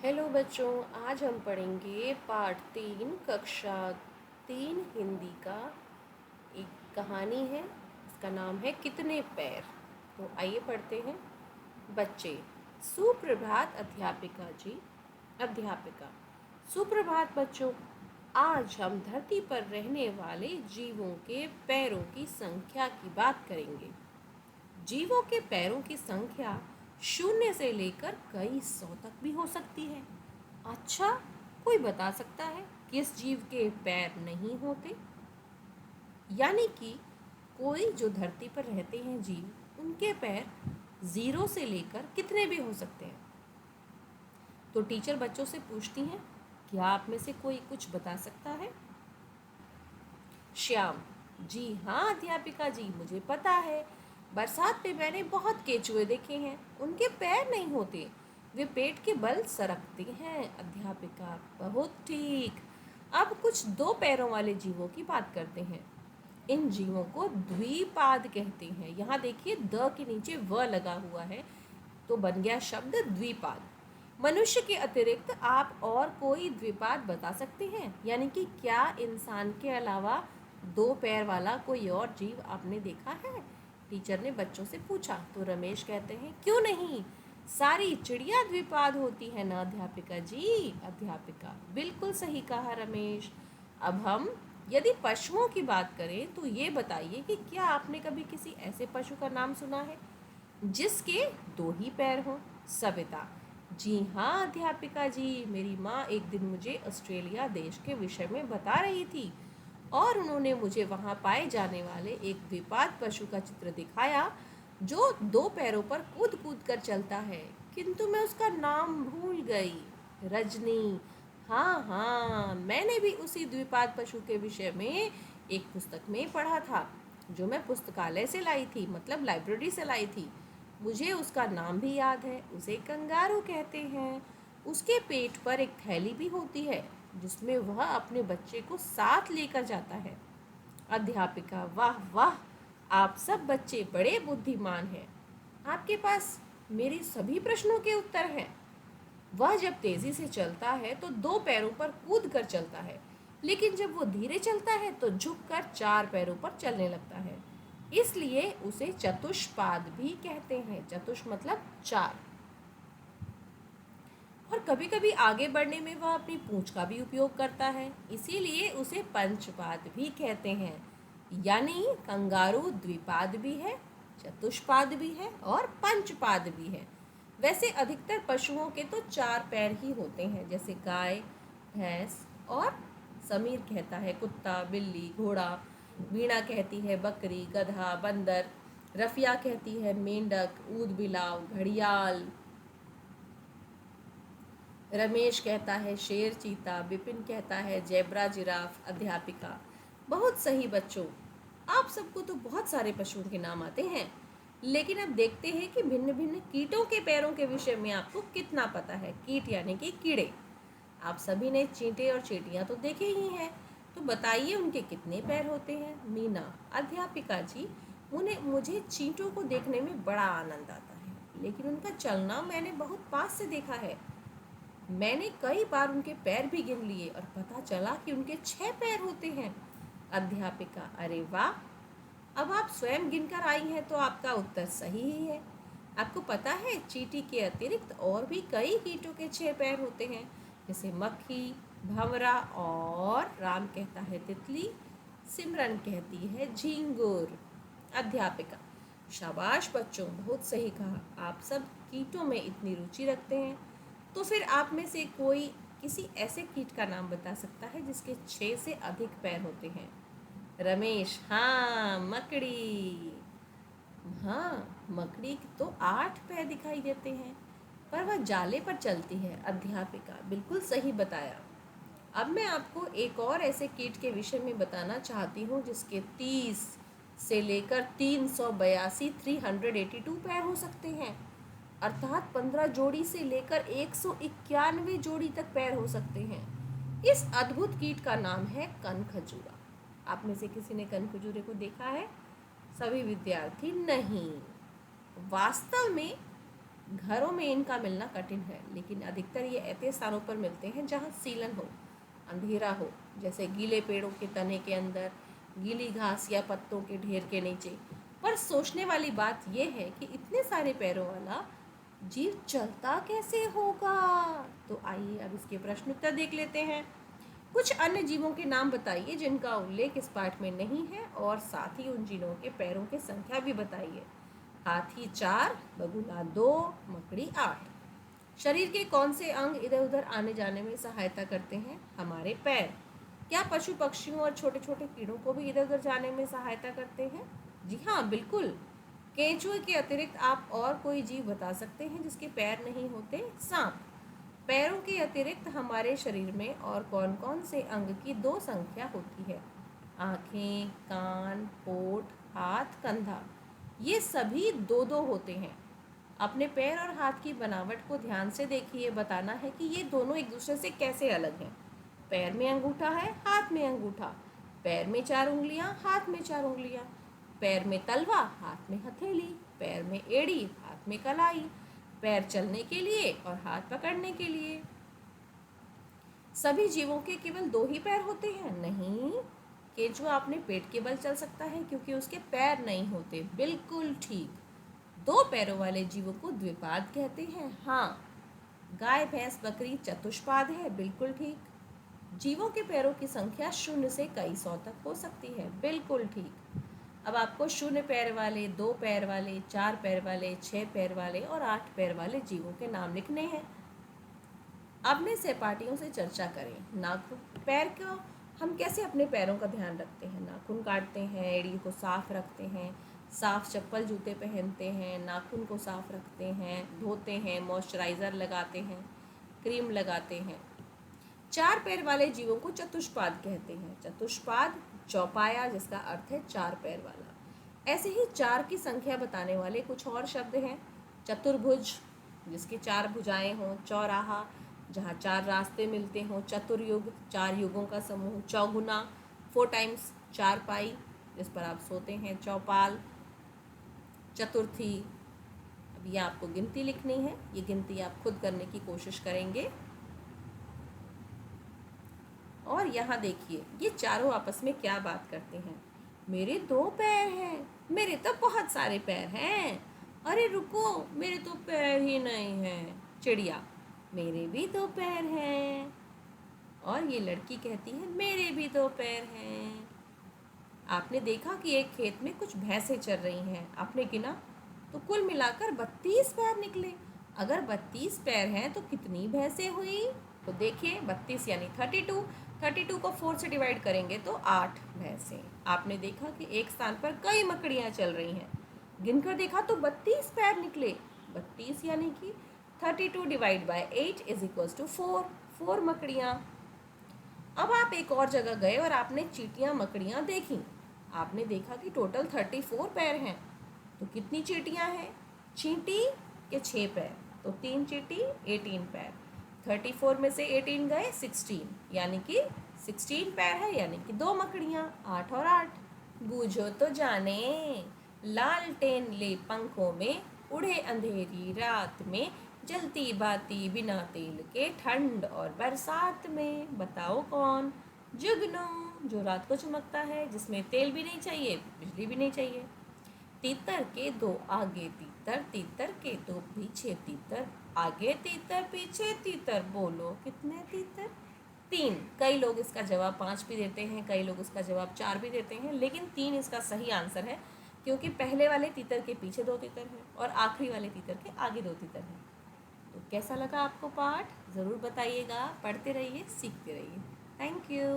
Hello बच्चों, आज हम पढ़ेंगे पाठ 3 कक्षा 3 हिंदी का। एक कहानी है, इसका नाम है कितने पैर। तो आइए पढ़ते हैं। बच्चे, सुप्रभात अध्यापिका जी। अध्यापिका, सुप्रभात बच्चों। आज हम धरती पर रहने वाले जीवों के पैरों की संख्या की बात करेंगे। जीवों के पैरों की संख्या 0 से लेकर कई 100 तक भी हो सकती है। अच्छा, कोई बता सकता है किस जीव के पैर नहीं होते? यानी कि कोई जो धरती पर रहते हैं जीव, उनके पैर 0 से लेकर कितने भी हो सकते हैं। तो टीचर बच्चों से पूछती हैं, क्या आप में से कोई कुछ बता सकता है? श्याम, जी हाँ अध्यापिका जी, मुझे पता है। बरसात में मैंने बहुत केचुए देखे हैं, उनके पैर नहीं होते, वे पेट के बल सरकते हैं। अध्यापिका, बहुत ठीक। अब कुछ 2 पैरों वाले जीवों की बात करते हैं। इन जीवों को द्विपाद कहते हैं। यहाँ देखिए, द के नीचे व लगा हुआ है, तो बन गया शब्द द्विपाद। मनुष्य के अतिरिक्त आप और कोई द्विपाद बता सकते हैं? यानी कि क्या इंसान के अलावा 2 पैर वाला कोई और जीव आपने देखा है? टीचर ने बच्चों से पूछा तो रमेश कहते हैं, क्यों नहीं, सारी चिड़िया द्विपाद होती है ना अध्यापिका जी। अध्यापिका, बिल्कुल सही कहा रमेश। अब हम यदि पशुओं की बात करें तो ये बताइए कि क्या आपने कभी किसी ऐसे पशु का नाम सुना है जिसके 2 ही पैर हों? सविता, जी हाँ अध्यापिका जी, मेरी माँ एक दिन मुझे ऑस्ट्रेलिया देश के विषय में बता रही थी और उन्होंने मुझे वहाँ पाए जाने वाले एक द्विपाद पशु का चित्र दिखाया जो 2 पैरों पर कूद कूद कर चलता है, किंतु मैं उसका नाम भूल गई। रजनी, हाँ हाँ, मैंने भी उसी द्विपाद पशु के विषय में एक पुस्तक में पढ़ा था जो मैं पुस्तकालय से लाई थी, मतलब लाइब्रेरी से लाई थी। मुझे उसका नाम भी याद है, उसे कंगारू कहते हैं। उसके पेट पर एक थैली भी होती है जिसमें वह अपने बच्चे को साथ लेकर जाता है। अध्यापिका, वाह वाह, आप सब बच्चे बड़े बुद्धिमान हैं। आपके पास मेरी सभी प्रश्नों के उत्तर हैं। वह जब तेजी से चलता है तो 2 पैरों पर कूद कर चलता है, लेकिन जब वो धीरे चलता है तो झुककर 4 पैरों पर चलने लगता है। इसलिए उसे चतुष्पाद भी कहते हैं। चतुष मतलब 4। और कभी कभी आगे बढ़ने में वह अपनी पूंछ का भी उपयोग करता है, इसीलिए उसे पंचपाद भी कहते हैं। यानी कंगारू द्विपाद भी है, चतुष्पाद भी है और पंचपाद भी है। वैसे अधिकतर पशुओं के तो 4 पैर ही होते हैं, जैसे गाय, भैंस और समीर कहता है कुत्ता, बिल्ली, घोड़ा। वीणा कहती है बकरी, गधा, बंदर। रफिया कहती है मेंढक, ऊद बिलाव, घड़ियाल। रमेश कहता है शेर, चीता। विपिन कहता है जेब्रा, जिराफ। अध्यापिका, बहुत सही बच्चों, आप सबको तो बहुत सारे पशुओं के नाम आते हैं, लेकिन अब देखते हैं कि भिन्न भिन्न कीटों के पैरों के विषय में आपको कितना पता है। कीट यानी कि कीड़े। आप सभी ने चींटे और चींटियां तो देखे ही हैं, तो बताइए उनके कितने पैर होते हैं? मीना, अध्यापिका जी, मुझे चींटों को देखने में बड़ा आनंद आता है, लेकिन उनका चलना मैंने बहुत पास से देखा है। मैंने कई बार उनके पैर भी गिन लिए और पता चला कि उनके 6 पैर होते हैं। अध्यापिका, अरे वाह, अब आप स्वयं गिनकर आई हैं तो आपका उत्तर सही ही है। आपको पता है चींटी के अतिरिक्त और भी कई कीटों के 6 पैर होते हैं, जैसे मक्खी, भंवरा और राम कहता है तितली, सिमरन कहती है झींगुर। अध्यापिका, शाबाश बच्चों, बहुत सही कहा। आप सब कीटों में इतनी रुचि रखते हैं, तो फिर आप में से कोई किसी ऐसे कीट का नाम बता सकता है जिसके 6 से अधिक पैर होते हैं? रमेश, हाँ मकड़ी। हाँ, मकड़ी के तो 8 पैर दिखाई देते हैं, पर वह जाले पर चलती है। अध्यापिका, बिल्कुल सही बताया। अब मैं आपको एक और ऐसे कीट के विषय में बताना चाहती हूँ जिसके 30 से लेकर 382 382 पैर हो सकते हैं, अर्थात 15 जोड़ी से लेकर 191 जोड़ी तक पैर हो सकते हैं। इस अद्भुत कीट का नाम है कनखजूरा। आप में से किसी ने कनखजूरे को देखा है? सभी विद्यार्थी नहीं। वास्तव में घरों में इनका मिलना कठिन है, लेकिन अधिकतर ये ऐसे स्थानों पर मिलते हैं जहाँ सीलन हो, अंधेरा हो, जैसे गीले पेड़ों के तने के अंदर, गीली घास या पत्तों के ढेर के नीचे। पर सोचने वाली बात यह है कि इतने सारे पैरों वाला जीव चलता कैसे होगा। तो आइए अब इसके प्रश्न उत्तर देख लेते हैं। कुछ अन्य जीवों के नाम बताइए जिनका उल्लेख इस पाठ में नहीं है, और साथ ही उन जीवों के पैरों की संख्या भी बताइए। हाथी 4, बगुला 2, मकड़ी 8। शरीर के कौन से अंग इधर उधर आने जाने में सहायता करते हैं? हमारे पैर। क्या पशु पक्षियों और छोटे छोटे कीड़ों को भी इधर उधर जाने में सहायता करते हैं? जी हाँ, बिल्कुल। केंचुए के अतिरिक्त आप और कोई जीव बता सकते हैं जिसके पैर नहीं होते? सांप। पैरों के अतिरिक्त हमारे शरीर में और कौन कौन से अंग की 2 संख्या होती है? आँखें, कान, होठ, हाथ, कंधा। ये सभी 2-2 होते हैं। अपने पैर और हाथ की बनावट को ध्यान से देखिए। बताना है कि ये दोनों एक दूसरे से कैसे अलग हैं। पैर में अंगूठा है, हाथ में अंगूठा। पैर में 4 उंगलियां, हाथ में 4 उंगलियां। पैर में तलवा, हाथ में हथेली। पैर में एड़ी, हाथ में कलाई। पैर चलने के लिए और हाथ पकड़ने के लिए। सभी जीवों के केवल 2 ही पैर होते हैं? नहीं, केंचुआ अपने पेट के बल चल सकता है क्योंकि उसके पैर नहीं होते। बिल्कुल ठीक। 2 पैरों वाले जीवों को द्विपाद कहते हैं। हाँ। गाय, भैंस, बकरी चतुष्पाद है। बिल्कुल ठीक। जीवों के पैरों की संख्या 0 से कई सौ तक हो सकती है। बिल्कुल ठीक। अब आपको 0 पैर वाले, 2 पैर वाले, 4 पैर वाले, 6 पैर वाले और 8 पैर वाले जीवों के नाम लिखने हैं। अपने सहपाठियों से चर्चा करें। नाखून, पैर को हम कैसे अपने पैरों का ध्यान रखते हैं? नाखून काटते हैं, एड़ी को साफ रखते हैं, साफ चप्पल जूते पहनते हैं, नाखून को साफ रखते हैं, धोते हैं, मॉइस्चराइज़र लगाते हैं, क्रीम लगाते हैं। 4 पैर वाले जीवों को चतुष्पाद कहते हैं। चतुष्पाद चौपाया, जिसका अर्थ है 4 पैर वाला। ऐसे ही 4 की संख्या बताने वाले कुछ और शब्द हैं। चतुर्भुज, जिसकी 4 भुजाएं हों। चौराहा, जहाँ 4 रास्ते मिलते हों। चतुर्युग, 4 युगों का समूह। चौगुना, 4 टाइम्स। चारपाई, जिस पर आप सोते हैं। चौपाल। चतुर्थी, अब ये आपको गिनती लिखनी है। ये गिनती आप खुद करने की कोशिश करेंगे। और यहाँ देखिए, ये चारों आपस में क्या बात करते हैं? मेरे 2 पैर हैं, मेरे तो बहुत सारे पैर हैं। अरे रुको, मेरे तो पैर ही नहीं हैं। चिड़िया, मेरे भी 2 पैर हैं। और ये लड़की कहती है, मेरे भी 2 पैर हैं। आपने देखा कि एक खेत में कुछ भैंसें चर रही हैं। आपने गिना तो कुल मिलाकर 32 पैर निकले। अगर 32 पैर हैं तो कितनी भैंसें हुई? तो देखिए, 32 यानी 32। 32 को 4 से डिवाइड करेंगे तो 8 भैंसें। आपने देखा कि एक स्थान पर कई मकड़ियाँ चल रही हैं। गिनकर देखा तो 32 पैर निकले। 32 यानी कि 32 divide by 8 is equals to 4। 4 मकड़ियाँ। अब आप एक और जगह गए और आपने चींटियाँ मकड़ियाँ देखी। आपने देखा कि टोटल 34 पैर हैं। तो कितनी चींटियाँ हैं? चींटी के 6 पैर, तो 3 चींटी 18 पैर। 34 में से 18 गए 16, यानी कि 16 पैर है, यानी कि 2 मकड़ियाँ। 8 और 8। बूझो तो जाने, लालटेन ले पंखों में, उड़े अंधेरी रात में, जलती बाती बिना तेल के, ठंड और बरसात में। बताओ कौन? जुगनू, जो रात को चमकता है, जिसमें तेल भी नहीं चाहिए, बिजली भी नहीं चाहिए। तीतर के 2 आगे तीतर, तीतर के 2 पीछे तीतर, आगे तीतर पीछे तीतर, बोलो कितने तीतर? 3। कई लोग इसका जवाब 5 भी देते हैं, कई लोग इसका जवाब 4 भी देते हैं, लेकिन 3 इसका सही आंसर है, क्योंकि पहले वाले तीतर के पीछे 2 तीतर हैं और आखिरी वाले तीतर के आगे 2 तीतर हैं। तो कैसा लगा आपको पाठ? ज़रूर बताइएगा। पढ़ते रहिए, सीखते रहिए। Thank you.